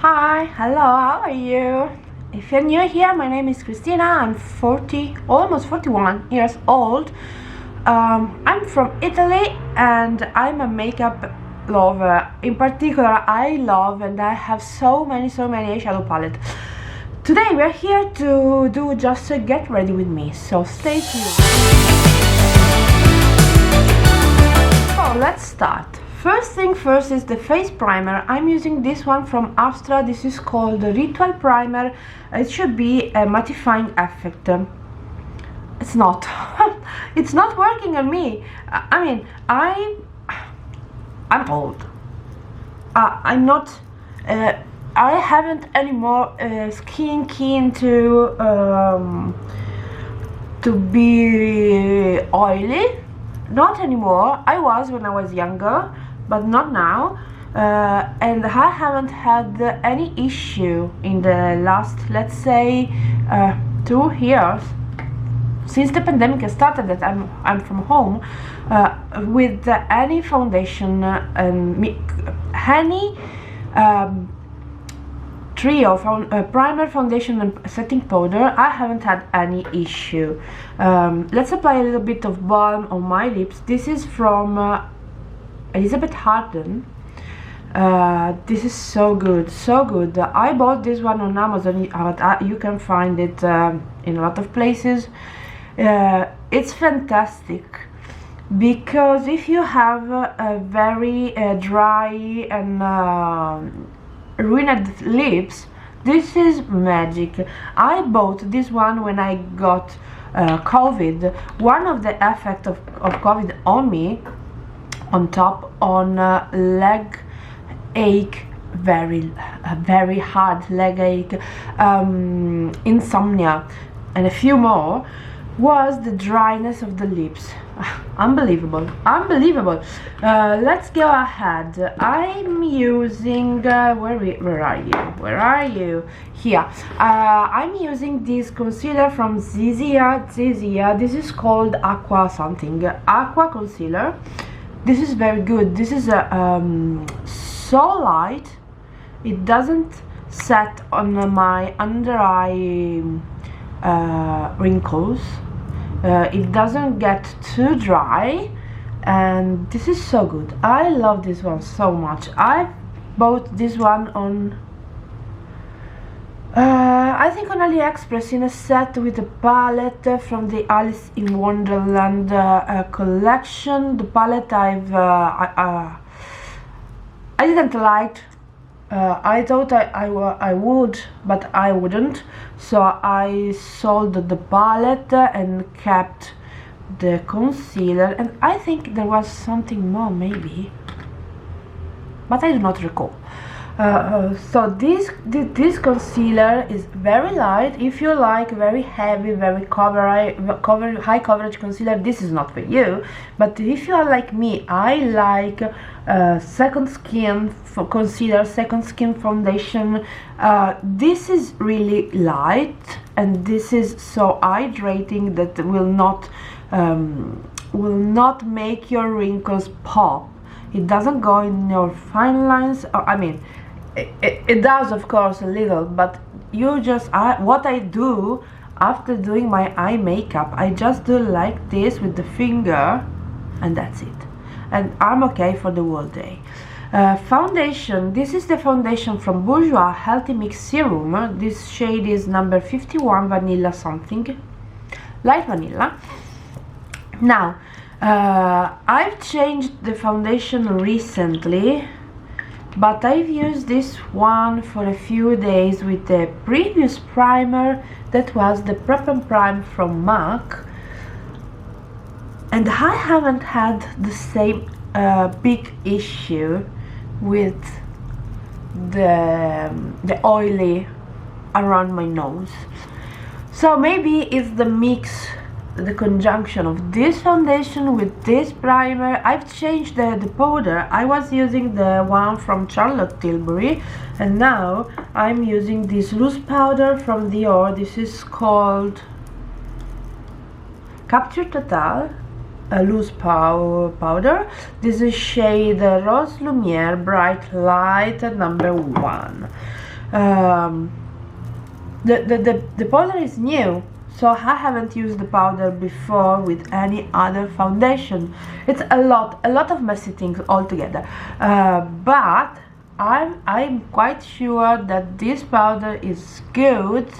Hi, hello, how are you? If you're new here, my name is Cristina. I'm 40, almost 41 years old. I'm from Italy and I'm a makeup lover. In particular, I love and I have so many eyeshadow palettes. Today we're here to do just a get ready with me, so stay tuned. So let's start. First thing first is the face primer. I'm using this one from Astra. This is called the Ritual Primer. It should be a mattifying effect. It's not. It's not working on me. I mean, I'm old. I'm not. I haven't anymore skin keen to be oily. Not anymore. I was when I was younger, but not now, and I haven't had any issue in the last, let's say, 2 years since the pandemic started that I'm from home, with any foundation and any trio from primer, foundation and setting powder. I haven't had any issue. Let's apply a little bit of balm on my lips. This is from Elizabeth Arden. This is so good, so good. I bought this one on Amazon, but you can find it in a lot of places. It's fantastic because if you have a very dry and ruined lips, this is magic. I bought this one when I got COVID. One of the effects of COVID on me, on top, on leg ache, very hard leg ache, insomnia, and a few more, was the dryness of the lips. Unbelievable, unbelievable. Let's go ahead. I'm using where are you? Here. I'm using this concealer from Zizia. This is called Aqua something, Aqua Concealer. This is very good. This is so light. It doesn't set on my under eye wrinkles. It doesn't get too dry, and this is so good. I love this one so much. I bought this one on I think on AliExpress in a set with a palette from the Alice in Wonderland collection. The palette I didn't like. I thought I would, but I wouldn't, so I sold the palette and kept the concealer, and I think there was something more maybe, but I do not recall. So this concealer is very light. If you like very heavy, very high coverage concealer, this is not for you. But if you are like me, I like second skin for concealer, second skin foundation. This is really light, and this is so hydrating that will not make your wrinkles pop. It doesn't go in your fine lines. I mean, it does, of course, a little, but you just what I do after doing my eye makeup, I just do like this with the finger, and that's it, and I'm okay for the whole day. Foundation. This is the foundation from Bourjois Healthy Mix Serum. This shade is number 51, vanilla something, light vanilla. Now I've changed the foundation recently, but I've used this one for a few days with the previous primer that was the Prep and Prime from MAC, and I haven't had the same big issue with the oily around my nose. So maybe it's the mix, the conjunction of this foundation with this primer. I've changed the powder. I was using the one from Charlotte Tilbury, and now I'm using this loose powder from Dior. This is called Capture Total, a loose powder. This is shade Rose Lumiere Bright Light number 1. The powder is new, so I haven't used the powder before with any other foundation. It's a lot of messy things altogether, but I'm quite sure that this powder is good.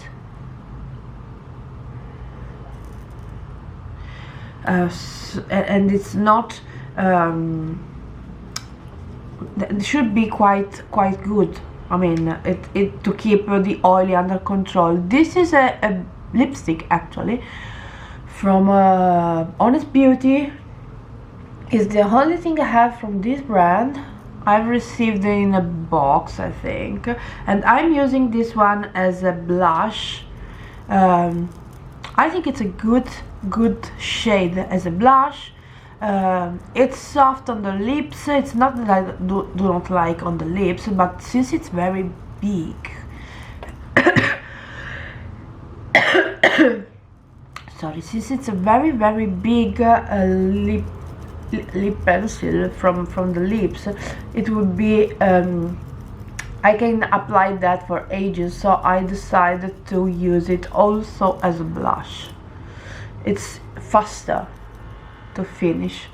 And it's not it should be quite good. I mean, it to keep the oil under control. This is a lipstick actually from Honest Beauty. Is the only thing I have from this brand. I've received it in a box, I think, and I'm using this one as a blush. I think it's a good shade as a blush. It's soft on the lips. It's not that I do not like on the lips, but since it's very big sorry, since it's a very big lip pencil from the lips, it would be I can apply that for ages, so I decided to use it also as a blush. It's faster to finish,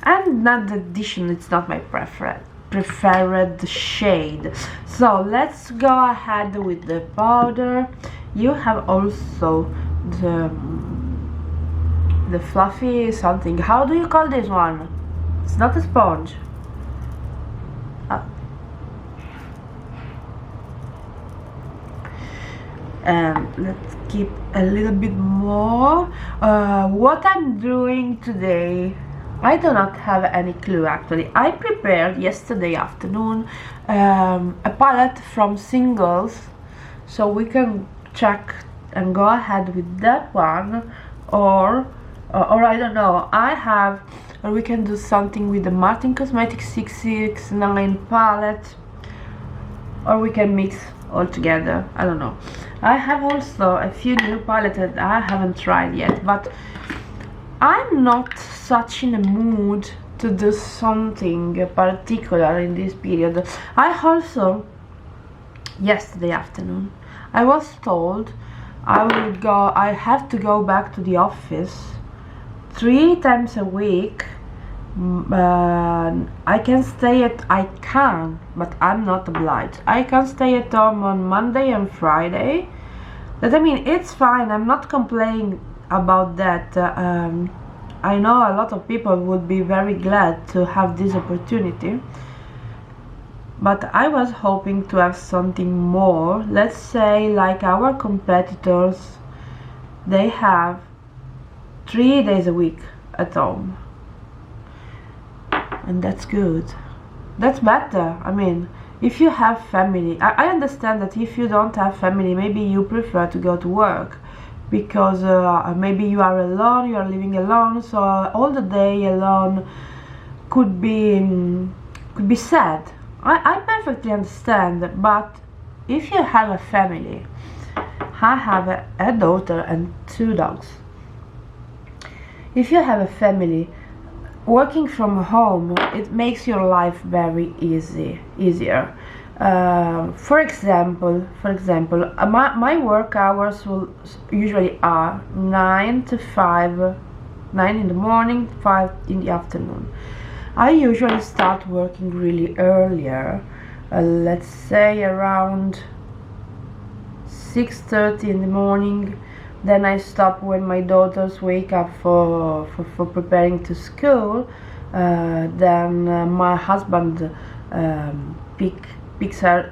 and not the addition, it's not my preferred shade. So let's go ahead with the powder. You have also the fluffy something. How do you call this one? It's not a sponge. And let's keep a little bit more. What I'm doing today, I do not have any clue actually. I prepared yesterday afternoon a palette from Singles, so we can check and go ahead with that one, or I don't know. Or we can do something with the Martin Cosmetics 669 palette, or we can mix all together. I don't know. I have also a few new palettes that I haven't tried yet, but I'm not such in a mood to do something particular in this period. I also, yesterday afternoon, I was told I have to go back to the office 3 times a week. I can, but I'm not obliged. I can stay at home on Monday and Friday. That, I mean, it's fine. I'm not complaining about that. I know a lot of people would be very glad to have this opportunity, but I was hoping to have something more. Let's say like our competitors, they have 3 days a week at home, and that's good. That's better. I mean, if you have family, I understand that if you don't have family, maybe you prefer to go to work because maybe you are alone, you are living alone, so all the day alone could be sad. I perfectly understand, but if you have a family, I have a daughter and 2 dogs. If you have a family, working from home, it makes your life very easier. For example, my work hours will usually are 9 to 5, 9 in the morning, 5 in the afternoon. I usually start working really earlier, let's say around 6:30 in the morning. Then I stop when my daughters wake up for preparing to school. Then my husband picks her,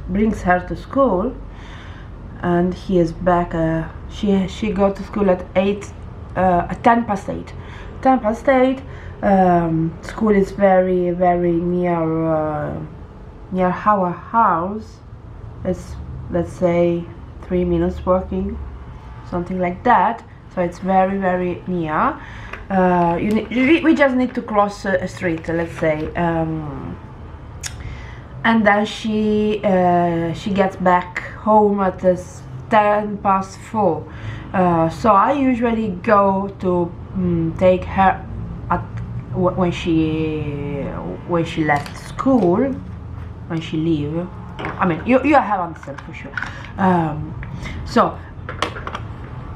brings her to school, and he is back. She go to school at 10 past 8. 10 past 8. School is very near our house. It's, let's say, 3 minutes walking, something like that. So it's very near. We just need to cross a street, let's say, and then she gets back home at 10 past 4. So I usually go to take her at when she left school, when she leave. I mean, you have understand for sure. So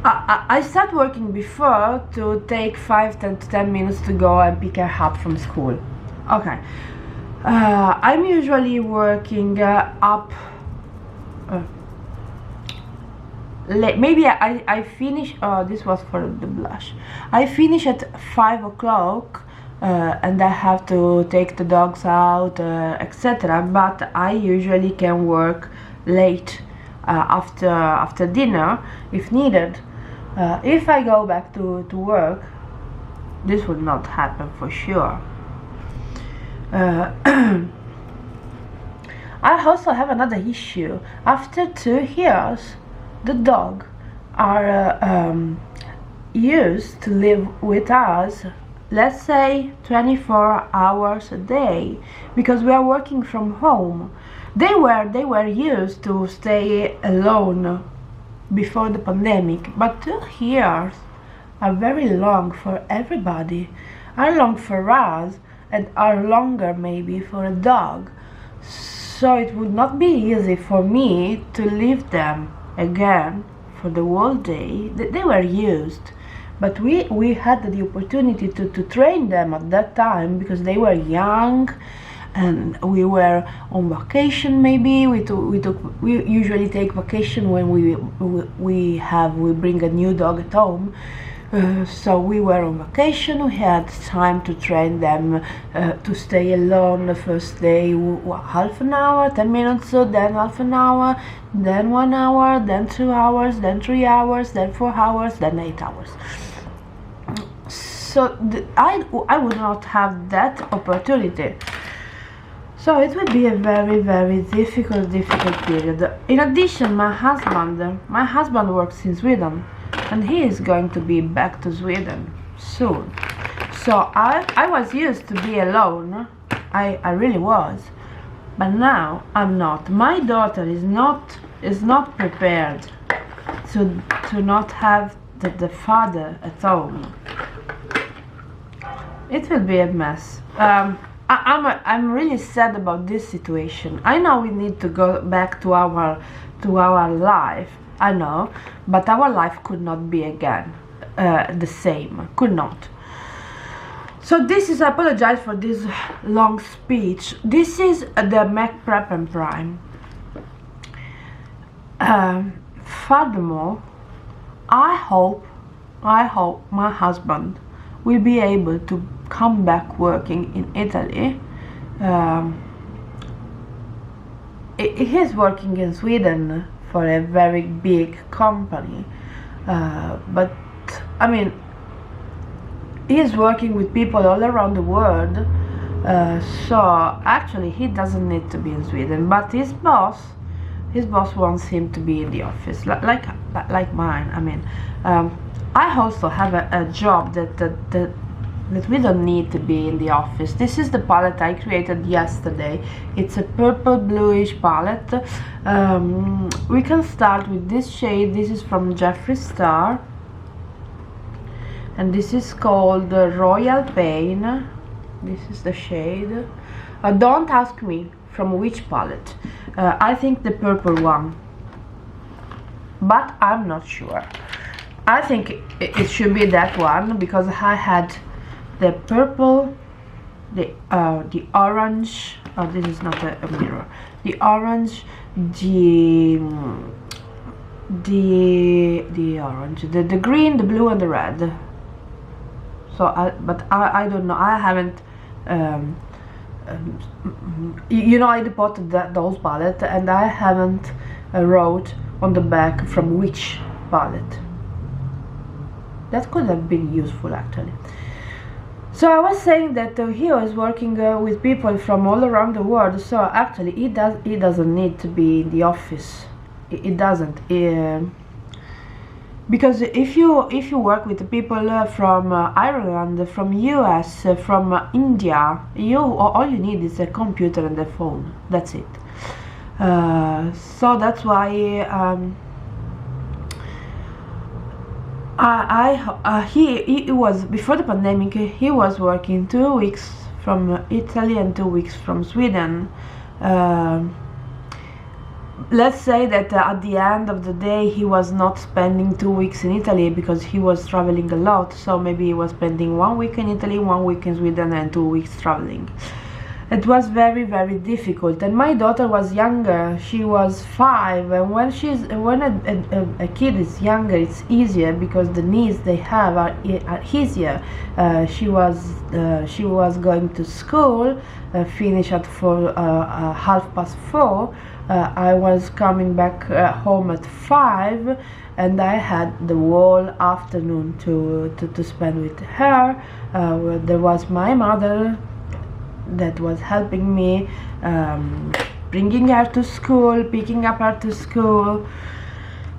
I start working before to take 10 minutes to go and pick her up from school. Okay. I'm usually working up late. Maybe I finish. This was for the blush. I finish at 5 o'clock, and I have to take the dogs out, etc. But I usually can work late after dinner if needed. If I go back to work, this would not happen for sure. I also have another issue. After 2 years, the dog are used to live with us, let's say 24 hours a day, because we are working from home. They were used to stay alone before the pandemic, but 2 years are very long for everybody, are long for us, and are longer maybe for a dog. So it would not be easy for me to leave them again for the whole day. They were used, but we had the opportunity to train them at that time because they were young and we were on vacation. Maybe we usually take vacation when we bring a new dog at home. So we were on vacation, we had time to train them to stay alone the first day, half an hour, 10 minutes, then half an hour, then 1 hour, then 2 hours, then 3 hours, then 4 hours, then 8 hours. So I would not have that opportunity. So it would be a very, very difficult period. In addition, my husband works in Sweden, and he is going to be back to Sweden soon. So I was used to be alone. I really was, but now I'm not. My daughter is not prepared to not have the father at home. It will be a mess. I'm really sad about this situation. I know we need to go back to our life. I know, but our life could not be again the same. Could not. So this is, I apologize for this long speech. This is the Mac Prep and Prime. Furthermore, I hope my husband will be able to come back working in Italy. He's working in Sweden for a very big company, but I mean, he is working with people all around the world, so actually he doesn't need to be in Sweden, but his boss wants him to be in the office, like mine. I mean, I also have a job that we don't need to be in the office. This is the palette I created yesterday. It's a purple bluish palette. We can start with this shade. This is from Jeffree Star, and this is called Royal Pain. This is the shade. Don't ask me from which palette. I think the purple one, but I'm not sure. I think it should be that one because I had the purple, the orange. Oh, this is not a mirror. The orange, the orange, the green, the blue, and the red. So I don't know. I haven't. You know, I deposited those palette, and I haven't wrote on the back from which palette. That could have been useful actually. So I was saying that he was working with people from all around the world. So actually, he doesn't need to be in the office. It doesn't. Because if you work with people from Ireland, from US, from India, all you need is a computer and a phone. That's it. So that's why he was, before the pandemic, he was working 2 weeks from Italy and 2 weeks from Sweden. let's say that at the end of the day he was not spending 2 weeks in Italy because he was traveling a lot, so maybe he was spending 1 week in Italy, 1 week in Sweden, and 2 weeks traveling. It was very, very difficult. And my daughter was younger, she was 5, and when a kid is younger, it's easier because the needs they have are easier. She was going to school, finish at 4:30. I was coming back home at 5, and I had the whole afternoon to spend with her. There was my mother that was helping me, bringing her to school, picking up her to school.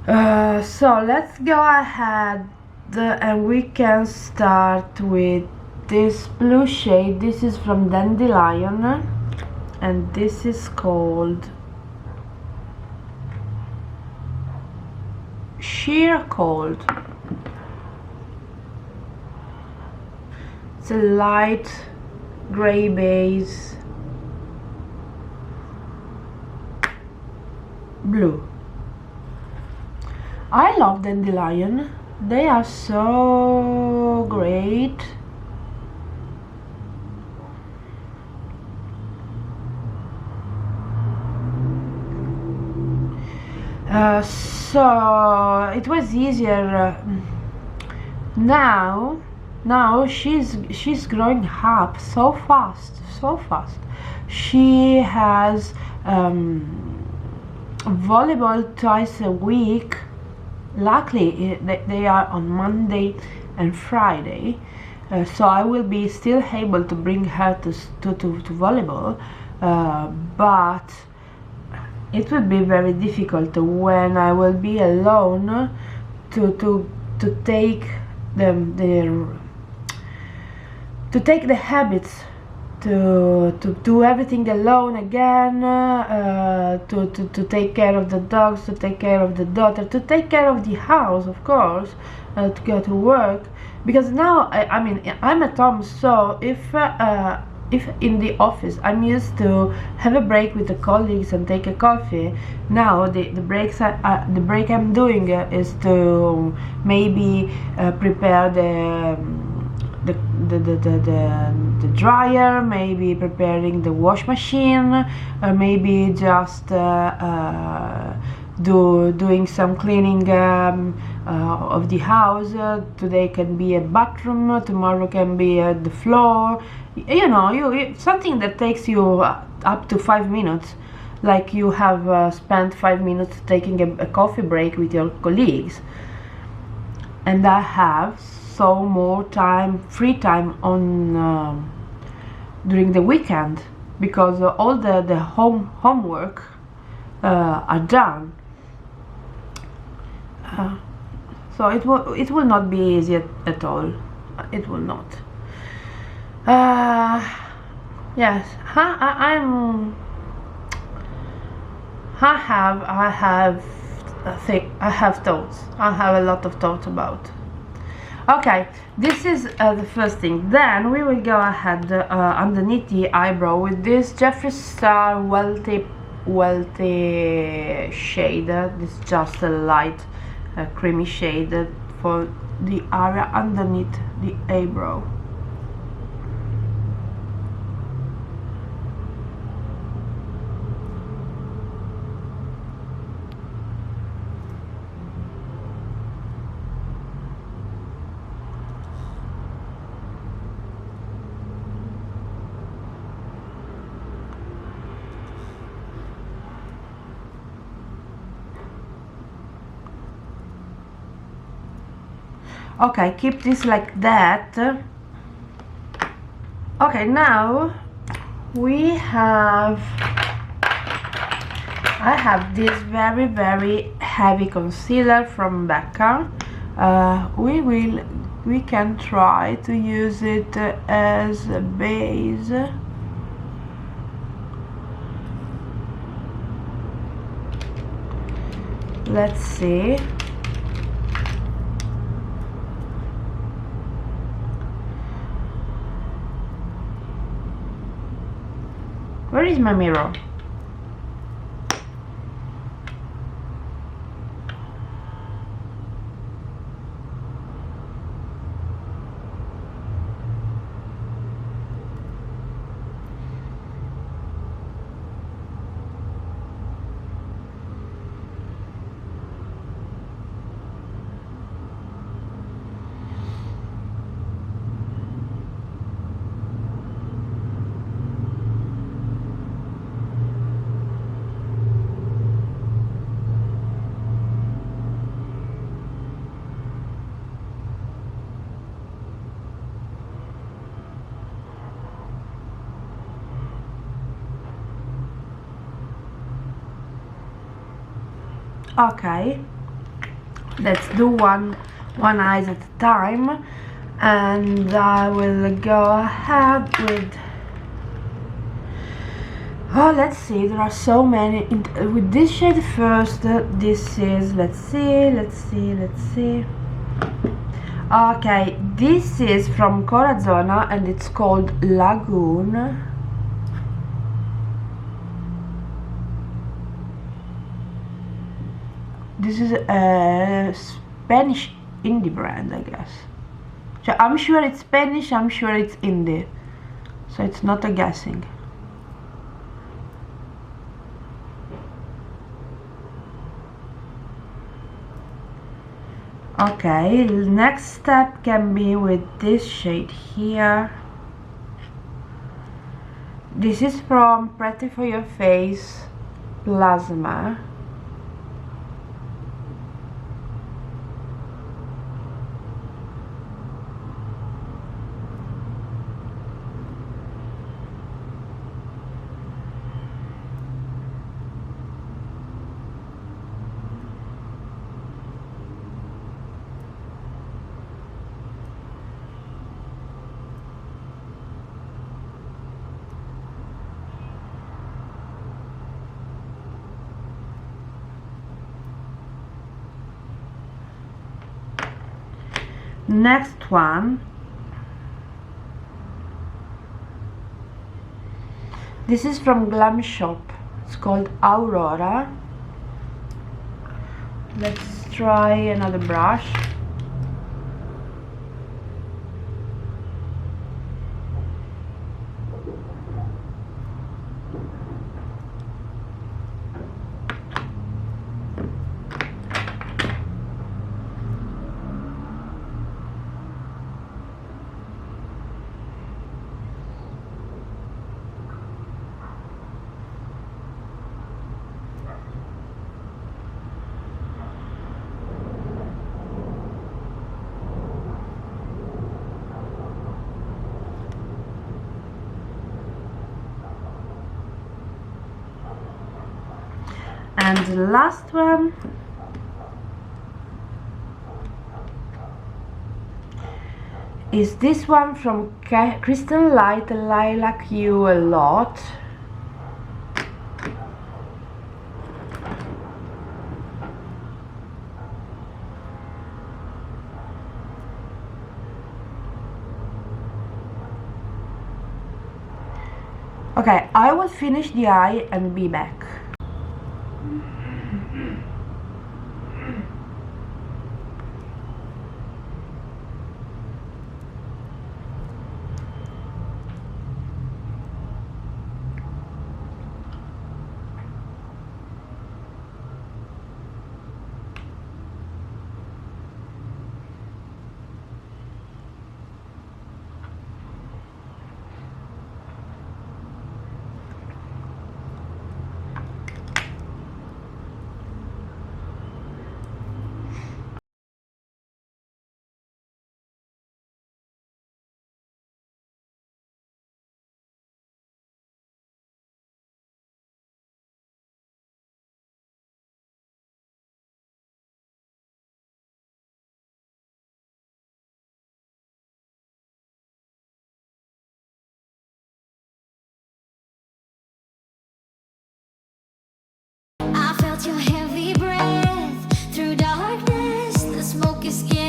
So let's go ahead and we can start with this blue shade. This is from Dandelion, and this is called Sheer Cold. It's a light gray base blue. I love Dandelion, they are so great. So it was easier. Now she's growing up so fast. She has volleyball twice a week. Luckily they are on Monday and Friday, so I will be still able to bring her to volleyball, but it will be very difficult when I will be alone to take the habits, to do everything alone again, to take care of the dogs, to take care of the daughter, to take care of the house, of course, to go to work. Because now I mean I'm at home, so if in the office I'm used to have a break with the colleagues and take a coffee, now the break I'm doing is to maybe prepare the dryer, maybe preparing the wash machine, or maybe just doing some cleaning of the house. Today can be a bathroom, tomorrow can be the floor. You know, something that takes you up to 5 minutes, like you have spent 5 minutes taking a coffee break with your colleagues. And I have so more time, free time on during the weekend, because all the homework are done. So it will not be easy at all. It will not. Yes, I have thoughts. I have a lot of thoughts about. Okay, this is the first thing. Then we will go ahead underneath the eyebrow with this Jeffree Star Wealthy shade. This is just a light creamy shade for the area underneath the eyebrow. Okay, keep this like that. Okay, now I have this very, very heavy concealer from Becca. We can try to use it as a base. Let's see. Where is my mirror? Okay, let's do one eyes at a time, and I will go ahead with, oh, let's see, there are so many with this shade first. This is, let's see. Okay, this is from Corazona and it's called Lagoon. This is a Spanish indie brand, I guess. So I'm sure it's Spanish, I'm sure it's indie. So it's not a guessing. Okay, next step can be with this shade here. This is from Pretty for Your Face Plasma. Next one, this is from Glam Shop, it's called Aurora. Let's try another brush. And the last one is this one from Crystal Light, Lilac You a Lot. Okay, I will finish the eye and be back.